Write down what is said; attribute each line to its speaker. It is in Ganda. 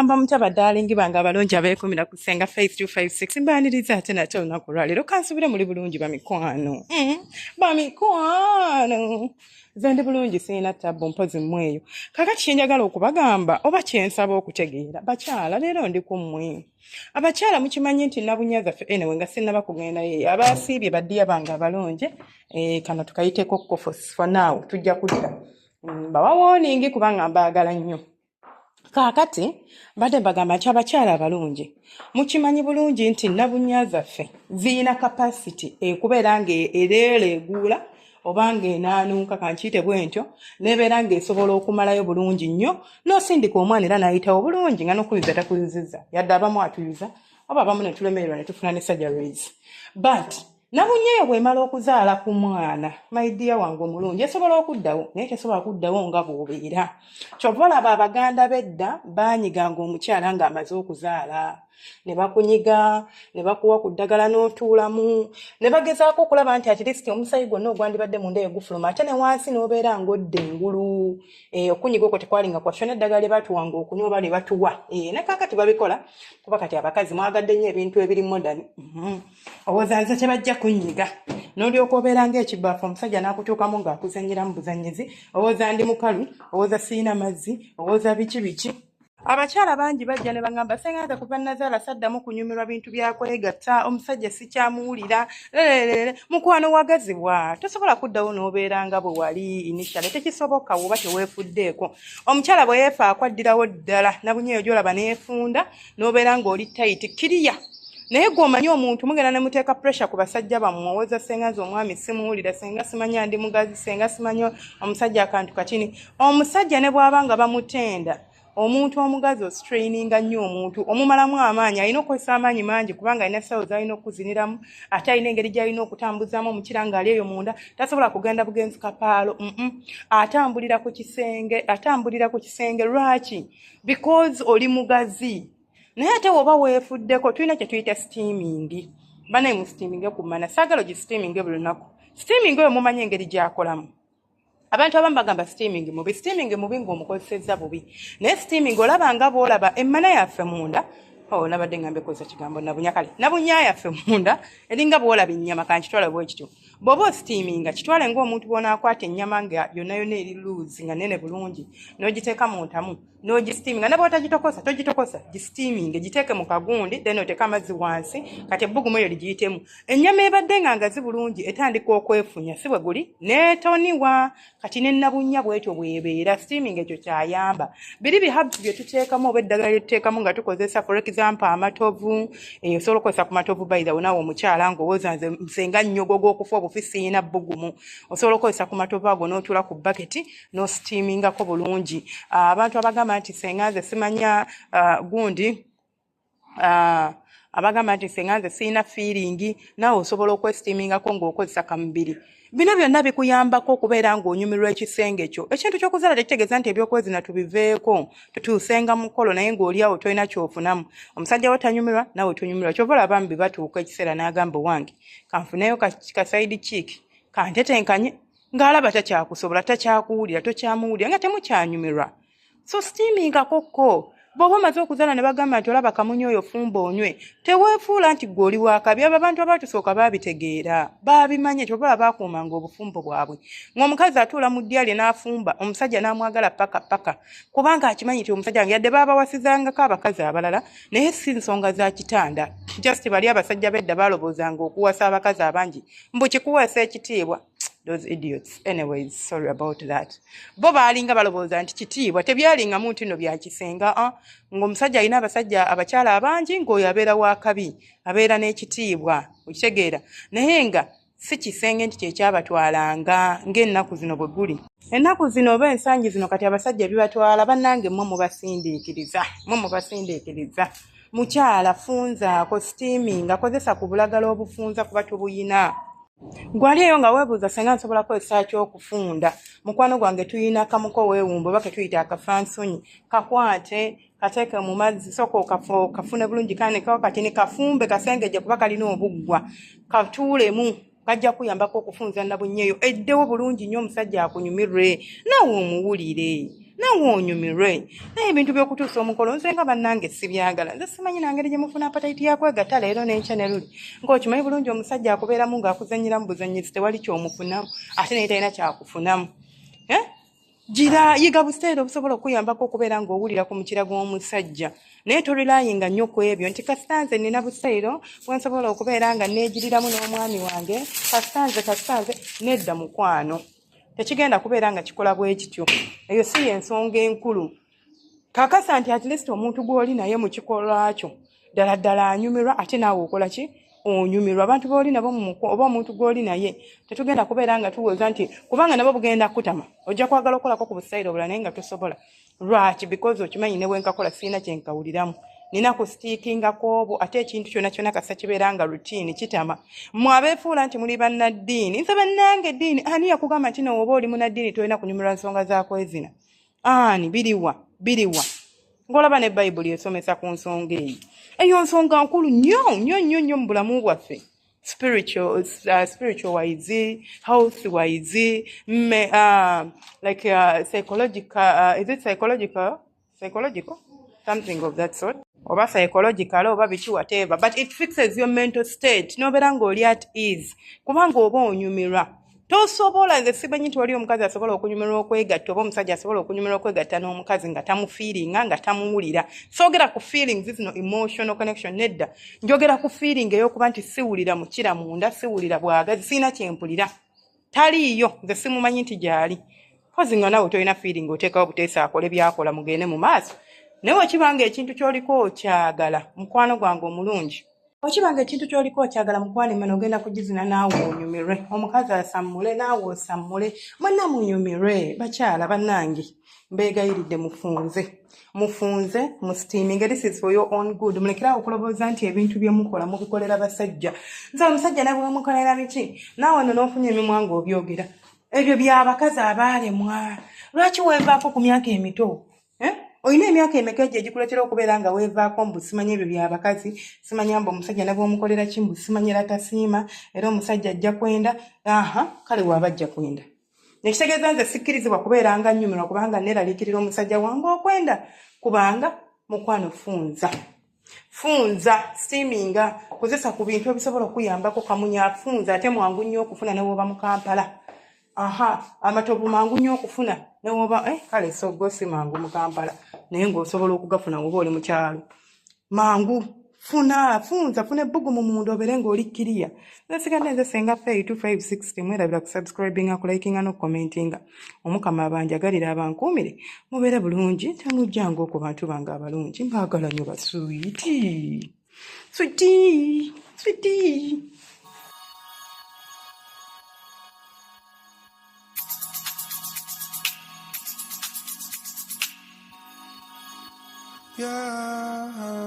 Speaker 1: Mugamba mutaba darling banga abalonji abeekumira ku Senga 5256 mbaniriza ate nate olunaku lwaleero kansubire muri bulungi bamikwano bamikwano zende bulungi sina tabbo mpozi mmweyo kakati kyenjagala okubagamba oba kyensaba okutegeera bakyala leero ndi ku mmwe abakyala mukimanye nti nabunyaza ffe enewe nga sinnaba kugenda ye abasiibye baddiya banga abalonje kano tukayiteko for now tujja kulira bawa warning kubanga mbaagala nnyo. Kakati bade bagamba abakyala abalungi mukimanyi bulungi nti nabunyaza ffe zina capacity kubeera nga ereereeguula obanga enaanuuka kankiyite bwentyo nebeera nga esobola okumalayo bulungi nnyo n'osindika omwana era n'ayitawo bulungi nga n'okuyuza takuyuzizza yadde abamu atuyuza oba abamu ne tulemererwa ne tufuna ne surgeries but nabunyeyo bw'emala okuzaala ku mwana my dear wange omulungi esobola okuddawo naye tesobola kuddawo nga bw'obeera kyova olaba abaganda bedda baanyiganga omukyala ng'amaze okuzaala ne bakunyiga ne bakuwa ku ddagala n'otuulamu ne bagezaako okulaba nti at least omusayi gwonna ogwandibadde munda egufuluma ate ne wansi n'obeera ng'odda engulu okunyiga okwo tekwalinga kwaffe n'eddagala lye batuwanga okunywa oba ne batuwa ne kaakati babikola kuba kati abakazi mwagadde nnyo ebintu ebiri modern owooza nze tebajja kunyiga n'olyoka obeera ng'ekibaafu omusajja n'akutuukamu ng'akuzannyiramu buzanyizi owooza ndi mukalu owooza siina mazzi owooza biki abakyala bangi bajja ne bagamba senga kuva nazaala saddamu kunyumirwa bintu byakwegatta omusajja sikyamuwulira mukwano wagazibwa tosobola kuddawo n'obeera nga bwe wali initially tekisoboka woba teweefuddeeko omukyala bwe yeefaako addirawo ddala nabunyeyo gy'olaba neefunda n'obeera ng'oli tayiti kiriya naye gw'omanyi omuntu mugenda ne muteeka pressure ku basajja bammwe owooza senga nze omwami simuwulira senga simanya ndi mugazi senga simanyi omusajja akantu katini omusajja ne bw'aba nga bamutenda omuntu omugazi ostraininga nnyo omuntu omumalamu amaanyi alina okukozesa amaanyi mangi kubanga alina sawo z'alina okuziniramu ate alina engeri gy'alina okutambuzaamu omukira ng'ali eyo munda tasobola kugenda bugenzi kapaalo atambulira ku kisenge lwaki because oli mugazi naye ate woba weefuddeko tulina kye tuyita steaming banaye mu steaming kumana saagala ogisteaming buli lunaku steaming oyo mumanyi engeri gy'akolamu abantu abamu bagamba steaming mubi ng'omukozesezza bubi naye steaming olaba nga bw'olaba emmana yaffe munda nabadde nga mbekozesa kigambo nabunyakale nabunya yaffe munda eringa bw'olaba ennyama kankitwala bwe kityo bw'oba osteaminga kitwale ng'omuntu bw'onaakwata ennyama nga yonna eri luuzi nga nene bulungi n'ogiteeka mu ntamu n'ogisteaminga ne bw'otagitokosa togitokosa gisteaminge giteeke mu kagundi then oteeka amazzi wansi kati ebbugumu eyo ligiyitemu ennyama ebadde nga ngazi bulungi etandika okwefunya si bwe guli n'etoniwa kati ne nabunya bw'etyo bw'ebeera steaming ekyo kyayamba biri bihabs bye tuteekamu oba eddagala lye tuteekamu nga tukozesa for example amatovu osobola okukozesa ku matovu by the way naawe omukyala ng'owooza nze nsenga nnyogo gw'okufa obufi siina bbugumu osobola okukozesa ku matovu ago n'otuula ku baketi n'osteamingako bulungi abantu abagamba nti senga nze simanya gundi abagamba nti senga nze siina feeling naawe osobola okwesteamingako ng'okozesa kamubiri bino byonna bikuyambako okubeera ng'onyumirwa ekisenge kyo ekintu ky'okuzaala tekitegeeza nti ebyokwezina tubiveeko tutuusenga mukolo naye ng'oli awo tolina kyofunamu omusajja wo tanyumirwa nawe tonyumirwa kyova olaba mu bibatuuka ekiseera n'agamba wange kanfuneyo kasaidi kiiki kantetenkanye ng'alaba takyakusobola takyakuwulira tokyamuwulira nga temukyanyumirwa so steamingakokko bw'oba omaze okuzaala ne bagamba nti olaba kamunye oyo fumba onywe teweefuula nti gw'oli wakabi abo abantu abatusooka baabitegeera baabimanye kyobola baakuumanga obufumbo bwabwe ng'omukazi atuula mu ddya lye n'afumba omusajja n'amwagala paka kubanga akimanyi nti omusajja wange yadde baabawasizangako abakazi abalala naye si nsonga za kitanda just bali abasajja bedda baaloboozanga okuwasa abakazi abangi mbu kikuweesa ekitiibwa those idiots anyways sorry about that bo baalinga balobooza nti kitiibwa tebyalinga muntu nno byakisenga ng'omusajja alina abasajja abakyala abangi ng'oyo abeera wakabi abeera n'ekitiibwa okitegeera naye nga si kisenge nti kyekyabatwalanga ng'ennaku zino bwe guli ennaku zino oba ensangi zino kati abasajja bibatwala bannange mmwe mubasindiikiriza mukyala funzaako steaming akozesa ku bulagala obufunza kuba tubuyina gwali eyo nga weebuuza senga nsobola kozesa ky'okufunda mukwano gwange tuyina kamuko weewumba oba ketuyita akafansonyi kakwate kateeke mu mazzi sooka kafune bulungi kanekawo kati ne kafumbe kasengejje kuba kalina obuggwa katuulemu kajja kuyambako okufunza nabunnyeyo eddewo bulungi nnyo omusajja akunyumirwe naawe omuwulire nawe onyumirwe naye ebintu by'okutuusa omukolo nze nga bannange sibyagala nze simanyi nangeri gye mufuna apatayiti yakwegatta leero n'enkya ne luli ng'okimanyi bulungi omusajja akubeeramu ng'akuzanyiramu buzanyizi tewali kyomufunamu ate naye talina kyakufunamu gira yiga buseera obusobola okuyambako okubeera ng'owulira ku mukira gw'omusajja naye tolilayinga nnyo ku ebyo nti kasitanze nina buseero bwensobola okubeera nga neegiriramu n'omwami wange kasitanze nedda mukwano tekigenda kubeera nga kikola bwe kityo eyo si y'ensonga enkulu kakasa nti at least omuntu gw'oli naye mu kikolwa kyo ddala anyumirwa ate naawe okola ki onyumirwa abantu b'oli nabo oba omuntu gw'oli naye tetugenda kubeera nga tuwoza nti kubanga nabo bugenda kutama ojja kwagala okukolako ku busayiro obula naye nga tosobola lwaki because okimanyi ne bwenkakola sirina kyenkawuliramu nina kusitiikingako obwo ate ekintu kyonna kasa kibeera nga rutini kitama mmwe abeefuula nti muli bannaddiini nze bannange eddiini ani yakugamba nti nooba oli munaddiini tolina kunyumirwa nsonga zakwezina ani biriwa ng'olaba ne bayibuli esomesa ku nsonga eyo nsonga nkulu nnyo mu bulamu bwaffe spiritual wise health wise like psychological is it psychological something of that sort oba psychological oba biki whatever but it fixes your mental state nobeera ng'oli at ease kubanga oba onyumirwa tosobola nze simanyi nti wali omukazi asobola okunyumirwa okwegatta oba omusajja asobola okunyumirwa okwegatta n'omukazi nga tamufiiringa nga tamuwulira soogera ku feelings zino emotional connection nedda njogera ku feeling ey'okuba nti siwulira mukira munda siwulira bwagazi siina kyempulira taliiyo nze simumanyi nti gyali kozi nga nawe tolina feeling oteekawo buteesa akole byakola mugende mu maaso naye okibanga ekintu ky'oliko okyagala mukwano gwange omulungi okibanga ekintu ky'oliko okyagala mukwano emmene ogenda kugizina naawe onyumirwe omukazi asammule naawe osammule mwenna munyumirwe bakyala bannange mbeegayiridde mufunze mu steaming this is for your own good mulekerawo okulowooza nti ebintu bye mukola mubikolera basajja nze omusajja ne bwemukolera biki naawe no n'ofunye emimwa ng'obyogera ebyo by'abakazi abaalemwa lwaki weevaako ku myaka emito oyina emyaka emeka egyo egikuletera okubeera nga weevaako mbu simanyi ebyo by'abakazi simanyi mbu omusajja ne bw'omukolera ki mbu simanyi era tasiima era omusajja ajja kwenda kale waaba ajja kwenda nekitegeeza nze sikkirizibwa kubeera nga nnyumirwa kubanga neeraliikirira omusajja wange okwenda kubanga mukwano funza steaminga kozesa ku bintu ebisobola okuyambako kamunya funza ate mwangu nnyo okufuna ne bw'oba mu Kampala amatovu mangu nnyo okufuna ne bw'oba kale soggo si mangu mu Kampala naye ng'osobola okugafuna oba oli mu kyalo mangu funza funa ebbugumu munda obeere ng'oli kiriya nesigadde nze senga fey 2560 mwerabira ku subscribinga ku likinga n'okukomentinga omukama abanjagalira abankuumire mubeere bulungi temujjanga ku bantu bange abalungi mbaagala nnyo baswiti sweetie
Speaker 2: Yeah.